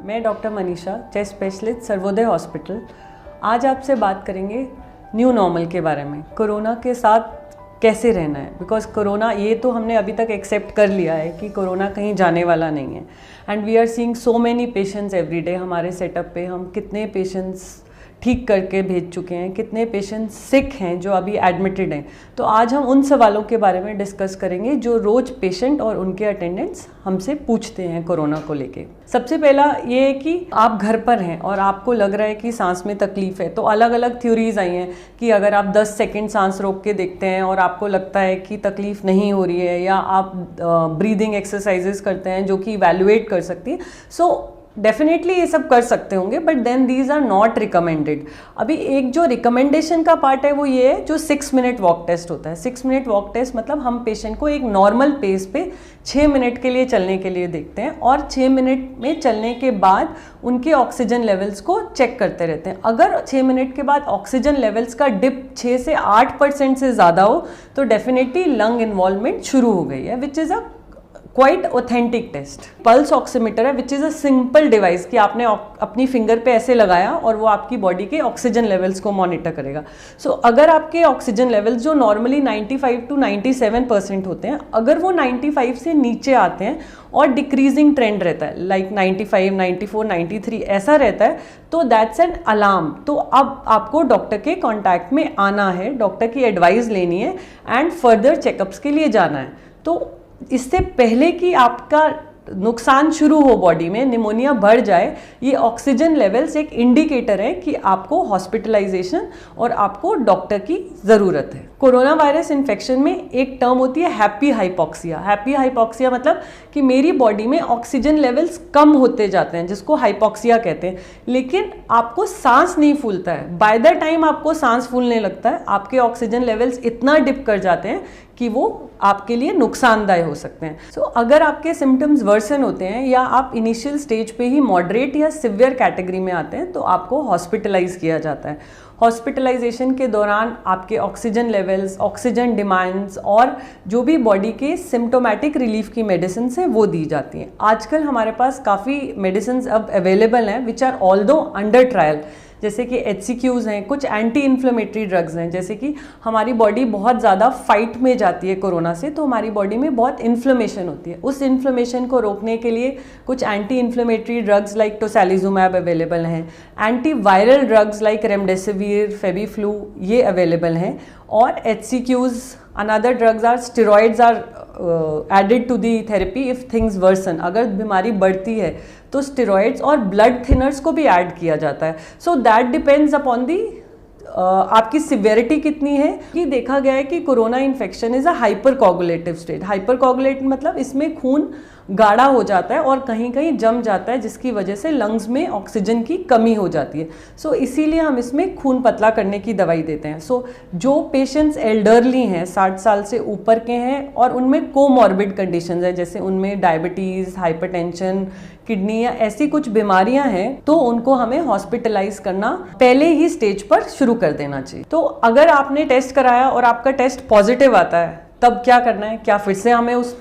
मैं doctor Manisha, chest specialist Sarvodaya hospital. आज आपसे बात करेंगे न्यू नॉर्मल के बारे में, कोरोना के साथ कैसे रहना है। बिकॉज कोरोना ये तो हमने अभी तक एक्सेप्ट कर लिया है कि कोरोना कहीं जाने वाला नहीं है। And we are seeing so many patients every day. हमारे सेटअप पे हम कितने पेशेंट्स ठीक करके भेज चुके हैं, कितने पेशेंट्स सिक हैं जो अभी एडमिटेड हैं। तो आज हम उन सवालों के बारे में डिस्कस करेंगे जो रोज़ पेशेंट और उनके अटेंडेंट्स हमसे पूछते हैं कोरोना को लेके। सबसे पहला ये है कि आप घर पर हैं और आपको लग रहा है कि सांस में तकलीफ़ है। तो अलग अलग थ्योरीज आई हैं कि अगर आप 10 सेकंड सांस रोक के देखते हैं और आपको लगता है कि तकलीफ़ नहीं हो रही है, या आप ब्रीदिंग एक्सरसाइजेस करते हैं जो कि इवैल्यूएट कर सकती है, सो डेफिनेटली ये सब कर सकते होंगे, but then these are not recommended. अभी एक जो रिकमेंडेशन का पार्ट है वो ये है जो 6 मिनट वॉक टेस्ट होता है। 6 मिनट वॉक टेस्ट मतलब हम पेशेंट को एक नॉर्मल पेस पे 6 मिनट के लिए चलने के लिए देखते हैं और 6 मिनट में चलने के बाद उनके ऑक्सीजन लेवल्स को चेक करते रहते हैं। अगर 6 मिनट के बाद ऑक्सीजन लेवल्स का डिप 6 से 8% से ज़्यादा हो तो डेफिनेटली लंग इन्वॉल्वमेंट शुरू हो गई है, which is a quite authentic test. Pulse oximeter है which is a simple device कि आपने अपनी फिंगर पे ऐसे लगाया और वो आपकी बॉडी के ऑक्सीजन लेवल्स को मॉनिटर करेगा। सो अगर आपके ऑक्सीजन लेवल्स जो नॉर्मली 95 to 97% होते हैं, अगर वो 95 से नीचे आते हैं और डिक्रीजिंग ट्रेंड रहता है, लाइक 95, 94, 93 ऐसा रहता है, तो दैट्स एन अलार्म। तो अब आपको डॉक्टर के कॉन्टैक्ट में आना है, डॉक्टर की एडवाइस लेनी है एंड फर्दर चेकअप्स के लिए जाना है। तो इससे पहले कि आपका नुकसान शुरू हो, बॉडी में निमोनिया बढ़ जाए, ये ऑक्सीजन लेवल्स एक इंडिकेटर है कि आपको हॉस्पिटलाइजेशन और आपको डॉक्टर की ज़रूरत है। कोरोना वायरस इन्फेक्शन में एक टर्म होती है हैप्पी हाइपॉक्सिया। हैप्पी हाइपॉक्सिया मतलब कि मेरी बॉडी में ऑक्सीजन लेवल्स कम होते जाते हैं, जिसको हाइपॉक्सिया कहते हैं, लेकिन आपको सांस नहीं फूलता है। बाय द टाइम आपको सांस फूलने लगता है, आपके ऑक्सीजन लेवल्स इतना डिप कर जाते हैं कि वो आपके लिए नुकसानदायक हो सकते हैं। सो अगर आपके सिम्टम्स वर्सन होते हैं या आप इनिशियल स्टेज पे ही मॉडरेट या सिवियर कैटेगरी में आते हैं तो आपको हॉस्पिटलाइज किया जाता है। हॉस्पिटलाइजेशन के दौरान आपके ऑक्सीजन लेवल्स, ऑक्सीजन डिमांड्स और जो भी बॉडी के सिम्टोमेटिक रिलीफ की मेडिसिन है वो दी जाती हैं। आजकल हमारे पास काफ़ी मेडिसिन अब अवेलेबल हैं which are although under trial, जैसे कि HCQs हैं, कुछ एंटी इन्फ्लेमेटरी ड्रग्स हैं। जैसे कि हमारी बॉडी बहुत ज़्यादा फाइट में जाती है कोरोना से, तो हमारी बॉडी में बहुत इन्फ्लेमेशन होती है। उस इन्फ्लेमेशन को रोकने के लिए कुछ anti inflammatory drugs like tocilizumab available हैं। Anti viral drugs like remdesivir, Fabiflu ये अवेलेबल हैं। और HCQs, another drugs are steroids are added to the therapy if things worsen. अगर बीमारी बढ़ती है तो स्टेरॉइड्स और ब्लड थिनर्स को भी ऐड किया जाता है। So that depends upon the आपकी सिवियरिटी कितनी है। कि देखा गया है कि corona infection is a hyper coagulative state. Hyper coagulative मतलब इसमें खून गाढ़ा हो जाता है और कहीं कहीं जम जाता है, जिसकी वजह से लंग्स में ऑक्सीजन की कमी हो जाती है। सो इसीलिए हम इसमें खून पतला करने की दवाई देते हैं। सो जो पेशेंट्स एल्डरली हैं, 60 साल से ऊपर के हैं और उनमें कोमॉर्बिड कंडीशंस हैं, जैसे उनमें डायबिटीज़, हाइपरटेंशन, किडनी या ऐसी कुछ बीमारियां हैं, तो उनको हमें हॉस्पिटलाइज करना पहले ही स्टेज पर शुरू कर देना चाहिए। तो अगर आपने टेस्ट कराया और आपका टेस्ट पॉजिटिव आता है तब क्या करना है? क्या फिर से हमें उस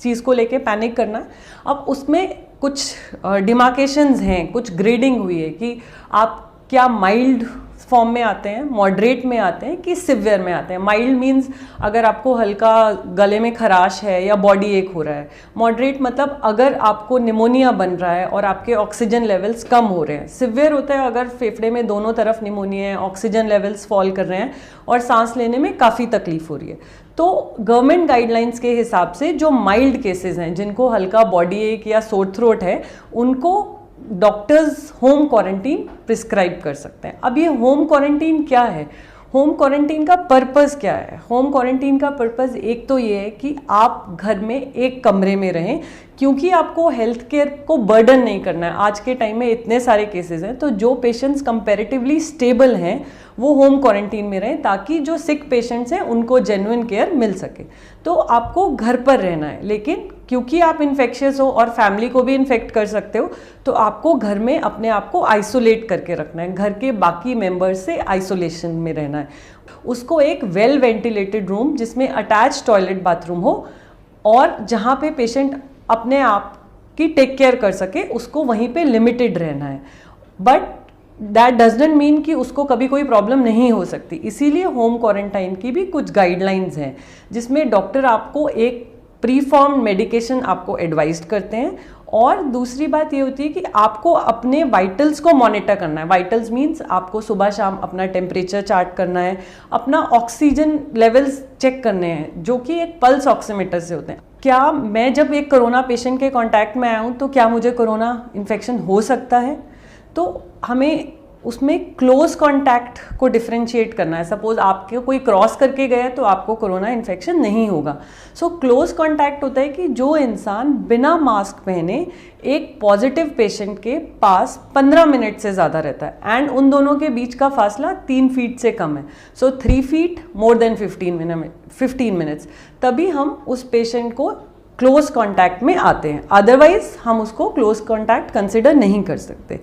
चीज़ को लेके पैनिक करना है? अब उसमें कुछ डिमार्केशंस हैं, कुछ ग्रेडिंग हुई है कि आप क्या माइल्ड फॉर्म में आते हैं, मॉडरेट में आते हैं कि सिवियर में आते हैं। माइल्ड मीन्स अगर आपको हल्का गले में खराश है या बॉडी एक हो रहा है। मॉडरेट मतलब अगर आपको निमोनिया बन रहा है और आपके ऑक्सीजन लेवल्स कम हो रहे हैं। सिवियर होता है अगर फेफड़े में दोनों तरफ निमोनिया है, ऑक्सीजन लेवल्स फॉल कर रहे हैं और सांस लेने में काफ़ी तकलीफ हो रही है। तो गवर्नमेंट गाइडलाइंस के हिसाब से जो माइल्ड केसेस हैं, जिनको हल्का बॉडी एक या सोर थ्रोट है, उनको डॉक्टर्स होम क्वारंटीन प्रिस्क्राइब कर सकते हैं। अब ये होम क्वारंटीन क्या है? होम क्वारंटीन का पर्पज़ क्या है? होम क्वारंटीन का पर्पज़ एक तो ये है कि आप घर में एक कमरे में रहें, क्योंकि आपको हेल्थ केयर को बर्डन नहीं करना है। आज के टाइम में इतने सारे केसेस हैं, तो जो पेशेंट्स कंपैरेटिवली स्टेबल हैं वो होम क्वारंटीन में रहें, ताकि जो सिक पेशेंट्स हैं उनको जेन्युइन केयर मिल सके। तो आपको घर पर रहना है, लेकिन क्योंकि आप इन्फेक्शियस हो और फैमिली को भी इन्फेक्ट कर सकते हो, तो आपको घर में अपने आप को आइसोलेट करके रखना है, घर के बाकी मेंबर्स से आइसोलेशन में रहना है। उसको एक वेल वेंटिलेटेड रूम जिसमें अटैच टॉयलेट बाथरूम हो और जहाँ पे पेशेंट अपने आप कि टेक केयर कर सके, उसको वहीं पे लिमिटेड रहना है। बट दैट डजंट मीन कि उसको कभी कोई प्रॉब्लम नहीं हो सकती। इसीलिए होम क्वारंटाइन की भी कुछ गाइडलाइंस हैं जिसमें डॉक्टर आपको एक प्री फॉर्म मेडिकेशन आपको एडवाइज करते हैं। और दूसरी बात ये होती है कि आपको अपने वाइटल्स को मॉनिटर करना है। वाइटल्स मीन्स आपको सुबह शाम अपना टेम्परेचर चार्ट करना है, अपना ऑक्सीजन लेवल्स चेक करने हैं, जो कि एक पल्स ऑक्सीमीटर से होते हैं। क्या मैं जब एक कोरोना पेशेंट के कांटेक्ट में आया हूँ तो क्या मुझे कोरोना इन्फेक्शन हो सकता है? तो हमें उसमें क्लोज कांटेक्ट को डिफरेंशिएट करना है। सपोज आपके कोई क्रॉस करके गया तो आपको कोरोना इन्फेक्शन नहीं होगा। सो क्लोज कांटेक्ट होता है कि जो इंसान बिना मास्क पहने एक पॉजिटिव पेशेंट के पास 15 मिनट से ज़्यादा रहता है एंड उन दोनों के बीच का फासला 3 फीट से कम है। सो 3 फीट मोर देन 15 मिनट्स, तभी हम उस पेशेंट को क्लोज कांटेक्ट में आते हैं। अदरवाइज हम उसको क्लोज कांटेक्ट कंसिडर नहीं कर सकते।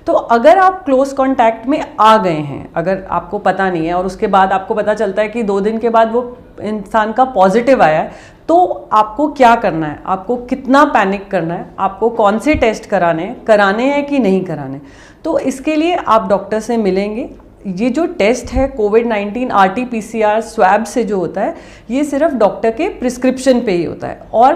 तो अगर आप क्लोज कांटेक्ट में आ गए हैं, अगर आपको पता नहीं है और उसके बाद आपको पता चलता है कि 2 दिन के बाद वो इंसान का पॉजिटिव आया है, तो आपको क्या करना है, आपको कितना पैनिक करना है, आपको कौन से टेस्ट कराने हैं कि नहीं कराने। तो इसके लिए आप डॉक्टर से मिलेंगे। ये जो टेस्ट है कोविड-19 RT-PCR स्वैब से जो होता है, ये सिर्फ डॉक्टर के प्रिस्क्रिप्शन पे ही होता है। और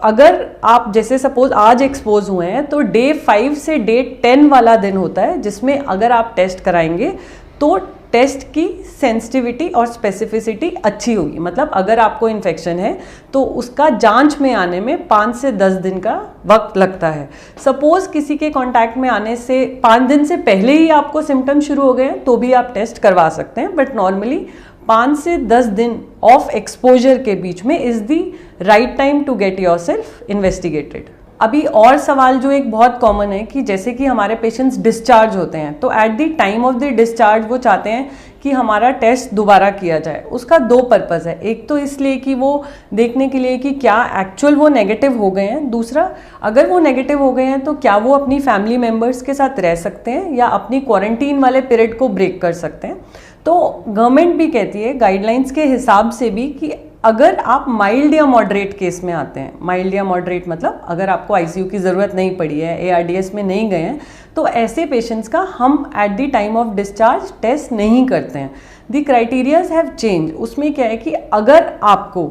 अगर आप जैसे सपोज आज एक्सपोज हुए हैं तो डे 5 से डे 10 वाला दिन होता है जिसमें अगर आप टेस्ट कराएंगे तो टेस्ट की सेंसिटिविटी और स्पेसिफिसिटी अच्छी होगी। मतलब अगर आपको इन्फेक्शन है तो उसका जांच में आने में 5 से 10 दिन का वक्त लगता है। सपोज किसी के कांटेक्ट में आने से 5 दिन से पहले ही आपको सिम्टम शुरू हो गए हैं तो भी आप टेस्ट करवा सकते हैं, बट नॉर्मली 5 से 10 दिन ऑफ एक्सपोजर के बीच में is the right time to get yourself investigated. अभी और सवाल जो एक बहुत कॉमन है कि जैसे कि हमारे पेशेंट्स डिस्चार्ज होते हैं तो eight the time of the discharge वो चाहते हैं कि हमारा टेस्ट दोबारा किया जाए। उसका 2 पर्पज़ है। एक तो इसलिए कि वो देखने के लिए कि क्या एक्चुअल वो नेगेटिव हो गए हैं, दूसरा अगर वो नेगेटिव हो गए हैं तो क्या वो अपनी फैमिली मेम्बर्स के साथ रह सकते हैं या अपनी क्वारंटीन वाले पीरियड को ब्रेक कर सकते हैं। तो गवर्नमेंट भी कहती है गाइडलाइंस के हिसाब से भी कि अगर आप माइल्ड या मॉडरेट केस में आते हैं, माइल्ड या मॉडरेट मतलब अगर आपको आईसीयू की ज़रूरत नहीं पड़ी है, ARDS में नहीं गए हैं, तो ऐसे पेशेंट्स का हम at the time of discharge test नहीं करते हैं। The criterias have change. उसमें क्या है कि अगर आपको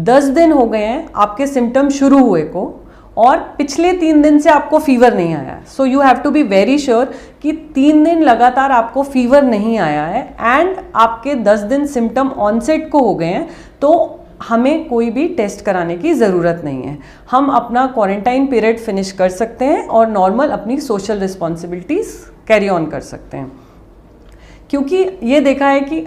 10 दिन हो गए हैं आपके सिम्टम शुरू हुए को और पिछले 3 दिन से आपको फीवर नहीं आया, so you have to be very sure कि 3 दिन लगातार आपको फीवर नहीं आया है एंड आपके 10 दिन सिम्टम ऑनसेट को हो गए हैं, तो हमें कोई भी टेस्ट कराने की ज़रूरत नहीं है। हम अपना क्वारंटाइन पीरियड फिनिश कर सकते हैं और नॉर्मल अपनी सोशल रिस्पॉन्सिबिलिटीज़ कैरी ऑन कर सकते हैं। क्योंकि ये देखा है कि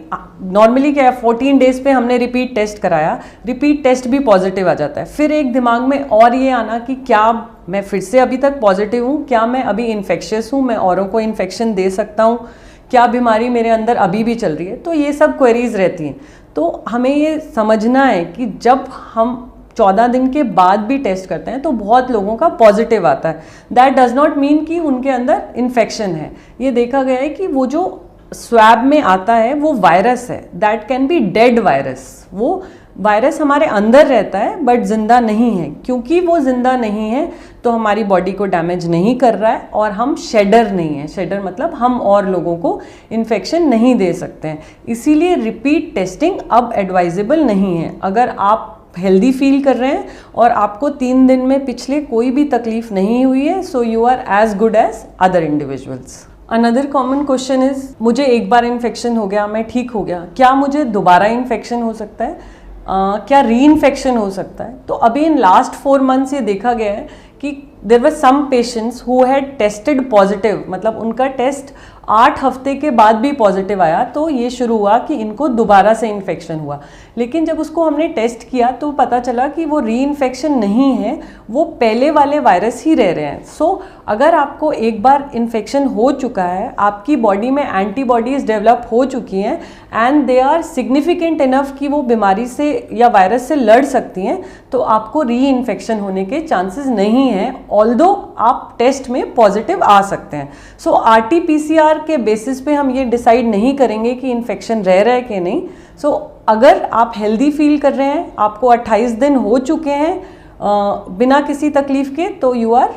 नॉर्मली क्या है, 14 डेज पे हमने रिपीट टेस्ट कराया, रिपीट टेस्ट भी पॉजिटिव आ जाता है। फिर एक दिमाग में और ये आना कि क्या मैं फिर से अभी तक पॉजिटिव हूँ, क्या मैं अभी इन्फेक्शियस हूँ, मैं औरों को इन्फेक्शन दे सकता हूँ, क्या बीमारी मेरे अंदर अभी भी चल रही है। तो ये सब क्वेरीज रहती हैं। तो हमें ये समझना है कि जब हम 14 दिन के बाद भी टेस्ट करते हैं तो बहुत लोगों का पॉजिटिव आता है। दैट डज नॉट मीन कि उनके अंदर इन्फेक्शन है। ये देखा गया है कि वो जो स्वैब में आता है वो वायरस है, that can be dead virus. वो वायरस हमारे अंदर रहता है बट जिंदा नहीं है। क्योंकि वो जिंदा नहीं है तो हमारी बॉडी को डैमेज नहीं कर रहा है और हम शेडर नहीं है। शेडर मतलब हम और लोगों को इन्फेक्शन नहीं दे सकते हैं। इसीलिए रिपीट टेस्टिंग अब एडवाइजेबल नहीं है। अगर आप हेल्दी फील कर रहे हैं और आपको 3 दिन में पिछले कोई भी तकलीफ नहीं हुई है, so you are as good as other individuals. Another common question is, मुझे एक बार इन्फेक्शन हो गया, मैं ठीक हो गया, क्या मुझे दोबारा इन्फेक्शन हो सकता है? क्या री इन्फेक्शन हो सकता है? तो अभी इन लास्ट 4 मंथ्स ये देखा गया है कि there were some patients who had tested positive, मतलब उनका टेस्ट 8 हफ्ते के बाद भी पॉजिटिव आया, तो ये शुरू हुआ कि इनको दोबारा से इन्फेक्शन हुआ। लेकिन जब उसको हमने टेस्ट किया तो पता चला कि वो री इन्फेक्शन नहीं है, वो पहले वाले वायरस ही रह रहे हैं। सो अगर आपको एक बार इन्फेक्शन हो चुका है, आपकी बॉडी में एंटीबॉडीज डेवलप हो चुकी हैं and they are significant enough कि वो बीमारी से या वायरस से लड़ सकती हैं, तो आपको री इन्फेक्शन होने के चांसेस नहीं हैं, ऑल्दो आप टेस्ट में पॉजिटिव आ सकते हैं। सो RT-PCR के बेसिस पे हम ये डिसाइड नहीं करेंगे कि इन्फेक्शन रह रहा है कि नहीं। सो अगर आप हेल्दी फील कर रहे हैं, आपको 28 दिन हो चुके हैं, बिना किसी तकलीफ के, तो you are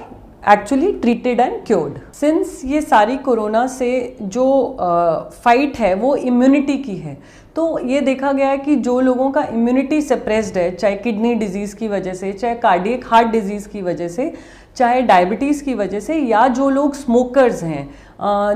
actually treated and cured. Since ये सारी कोरोना से जो फाइट है वो इम्यूनिटी की है, तो ये देखा गया है कि जो लोगों का इम्यूनिटी सप्रेस्ड है, चाहे किडनी डिजीज़ की वजह से, चाहे कार्डियक हार्ट डिजीज़ की वजह से, चाहे डायबिटीज़ की वजह से, या जो लोग स्मोकर्स हैं,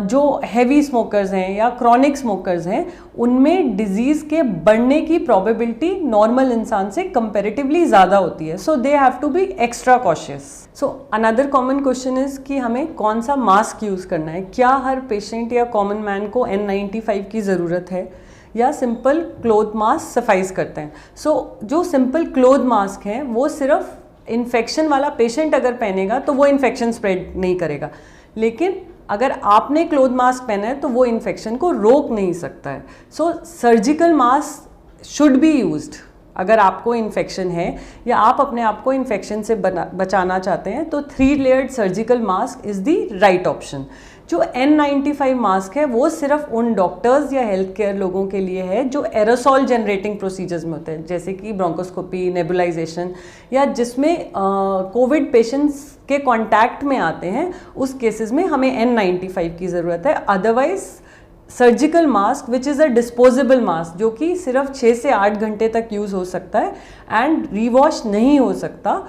जो हैवी स्मोकर्स हैं या क्रॉनिक स्मोकर्स हैं, उनमें डिजीज़ के बढ़ने की प्रोबेबिलिटी नॉर्मल इंसान से कंपैरेटिवली ज़्यादा होती है। So they have to be extra cautious. So another common question is कि हमें कौन सा मास्क यूज़ करना है। क्या हर पेशेंट या कॉमन मैन को N95 की ज़रूरत है या सिंपल क्लोथ मास्क सफाइस करते हैं? सो जो सिंपल क्लोथ मास्क हैं वो सिर्फ इन्फेक्शन वाला पेशेंट अगर पहनेगा तो वो इन्फेक्शन स्प्रेड नहीं करेगा, लेकिन अगर आपने क्लोथ मास्क पहना है तो वो इन्फेक्शन को रोक नहीं सकता है। So surgical mask should be used. अगर आपको इन्फेक्शन है या आप अपने आप को इन्फेक्शन से बचाना चाहते हैं तो 3 layered surgical mask is the right option. जो N95 मास्क है वो सिर्फ उन डॉक्टर्स या हेल्थ केयर लोगों के लिए है जो एरोसॉल जनरेटिंग प्रोसीजर्स में होते हैं, जैसे कि ब्रोंकोस्कोपी, नेबुलाइजेशन, या जिसमें कोविड पेशेंट्स के कांटेक्ट में आते हैं, उस केसेस में हमें N95 की ज़रूरत है। Otherwise surgical mask which is a disposable mask, जो कि सिर्फ 6 से 8 घंटे तक यूज़ हो सकता है एंड रीवॉश नहीं हो सकता,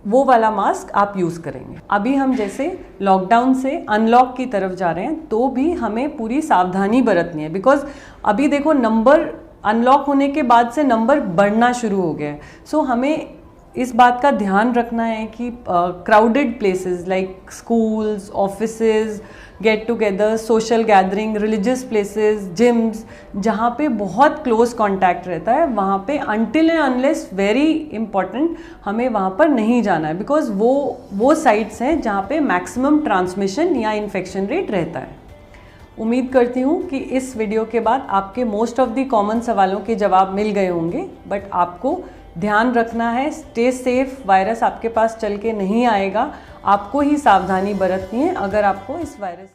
वो वाला मास्क आप यूज़ करेंगे। अभी हम जैसे लॉकडाउन से अनलॉक की तरफ जा रहे हैं तो भी हमें पूरी सावधानी बरतनी है, बिकॉज अभी देखो नंबर अनलॉक होने के बाद से नंबर बढ़ना शुरू हो गया है। सो हमें इस बात का ध्यान रखना है कि crowded places like schools, offices, get together, social gathering, religious places, gyms, जहाँ पे बहुत क्लोज कांटेक्ट रहता है, वहाँ पे until and unless very important हमें वहाँ पर नहीं जाना है, बिकॉज वो साइट्स हैं जहाँ पे मैक्सिमम ट्रांसमिशन या इन्फेक्शन रेट रहता है। उम्मीद करती हूँ कि इस वीडियो के बाद आपके मोस्ट ऑफ द कॉमन सवालों के जवाब मिल गए होंगे, बट आपको ध्यान रखना है, स्टे सेफ। वायरस आपके पास चल के नहीं आएगा, आपको ही सावधानी बरतनी है अगर आपको इस वायरस